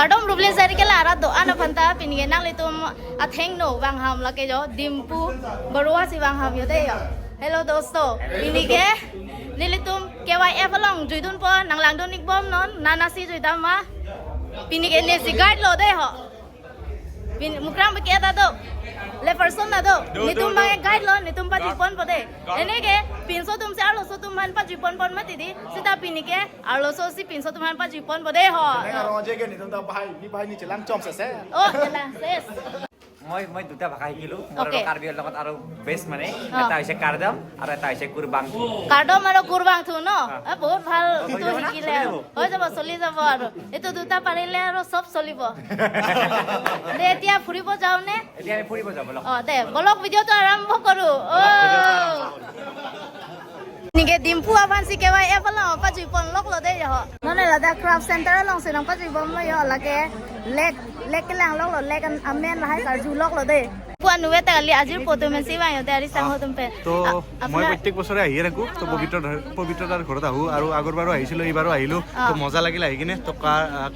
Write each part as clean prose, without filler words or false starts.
Kardom ruble sari ke lara do ana phanta pinige nang le tum atheng no wang ham la ke jo dimpu barwa si wang ham yo de yo hello dosto pinige nile tum KYF long juidun po nang lang don ik bom non nana si juidam ma pinige ne si guide lo de ho pin mukram be ke da do le person na do nitum ma guide lo nitum pa jipon po de ene ke pinso tum se alo so tum man pa jipon pon ma ti di sita pinige alo so si pinso tum man pa jipon po de ho je ke ni tum ta bahai ni chelang chom se oh jela ses মই দুটা ভাষা শিকিলো মোৰ কাৰ্বিৰ লগত আৰু best মানে এটা হৈছে কাৰ্ডম আৰু এটা হৈছে কুৰবাং কাৰ্ডম আৰু কুৰবাং থু ন বহুত ভাল তো শিকিলে হৈ যাব চলি যাব আৰু এটো দুটা পাৰিলে আৰু সব চলিব দে এতিয়া ফুৰিব যাও নে এতিয়া আমি ফুৰিব যাব লগ দে ব্লগ ভিডিওটো আৰম্ভ কৰো নিকে ডিম্পু আভান্সি কেৱাই এফালে পাজুই পন লগ লদে হ ননে লাদা ক্ৰাফট চেণ্টাৰ লং সেনং পাজুই বম লৈ লাগে লেক কেলাং লগ ল লেক আমেন লাহাই কাজু লগ লদে পুৱা নুৱে তালি আজিৰ ফটো মেসি বাই তে আৰি সাং হতম পে তো মই প্ৰত্যেক বছৰে আহি ৰাখো তো পবিত্ৰতাৰ ঘৰত আহো আৰু আগৰবাৰো আহিছিলো এইবাৰো আহিলো তো মজা লাগিল আহি কিনে তো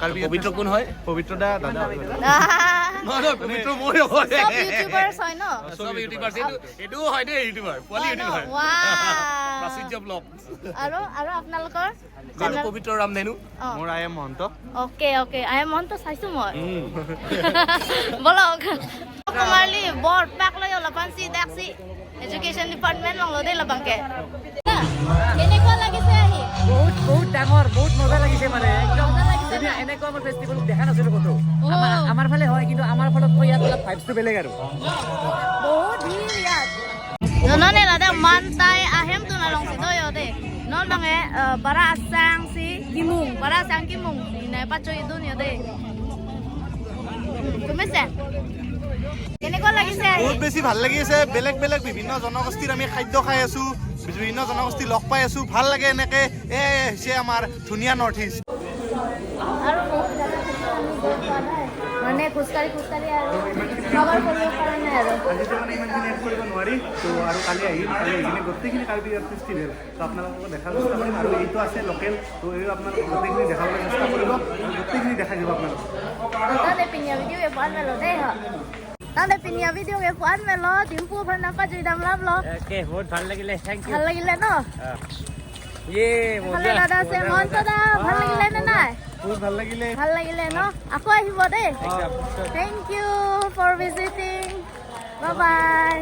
কাৰ্বি পবিত্ৰ কোন হয় পবিত্ৰ দাদা পবিত্ৰ মই হয় সব ইউটিউবাৰছ হয় ন সব ইউটিউবাৰ এটো হয় দে ইউটিউবাৰ পোৱালি ইউটিউবাৰ প্ৰাচুৰ্য ব্লগ আৰু আপোনালোকৰ পবিত্ৰ ৰামধেনু মোৰ I am Mahanta okay I am Mahanta চাইছো মই ব্লগ কুমাৰলি বৰ্ড পাক লৈ অলপানছি দেখছি এডুকেশ্যন ডিপাৰ্টমেণ্ট লং লদে লবাংকে কেনেকুৱা লাগিছে আহি বহুত ডাঙৰ বহুত মজা লাগিছে মানে একদম এনেকুৱা আমাৰ ফেষ্টিভেল দেখা নাছিলো কতো আমাৰ ফালে হয় কিন্তু আমাৰ ফালত ইয়াত অলপ ভাইবছটো বেলেগ আৰু বহুত ভিৰ ইয়াত ননে লাদা মান তাই আহেম তো না লং সি দয় দে non bange bara sang si kimung ina pacho idun yode তুমিছে কেনেকুৱা লাগিছে বহুত বেছি ভাল লাগিছে বেলেগ বেলেগ বিভিন্ন জনগোষ্ঠীৰ আমি খাদ্য খাই আছো বিভিন্ন জনগোষ্ঠী লগ পাই আছো ভাল লাগে এনেকে হৈছে আমাৰ ধুনীয়া নৰ্থ ইষ্ট মানে খুচকাৰি আৰু খবৰ কৰিব পৰা নাই আৰু আজিতো মানে ইমানখিনি এড কৰিব নোৱাৰি তো আৰু কালি আহিলে গোটেইখিনি কাৰ্বি ফেষ্টিভেল তো আপোনালোকক দেখাৰ চেষ্টা কৰিম আৰু এইটো আছে লোকেল তো এই আপোনালোকক গোটেইখিনি দেখাবলৈ চেষ্টা কৰিব গোটেইখিনি দেখাই দিব আপোনালোকক তাতে পিনিয়া ভিডিঅ' এ পান মেলো দেই হ তাতে পিনিয়া ভিডিঅ' এ পান মেলো ডিম্পু ফৰ নাপা জুইদাম লাভ ল ওকে বহুত ভাল লাগিলে থ্যাংক ইউ ভাল লাগিলে ন মজা দাদা আছে মহন্ত দা ভাল লাগিলে নে নাই বহুত ভাল লাগিলে ন আকৌ আহিব দেই thank you for visiting bye by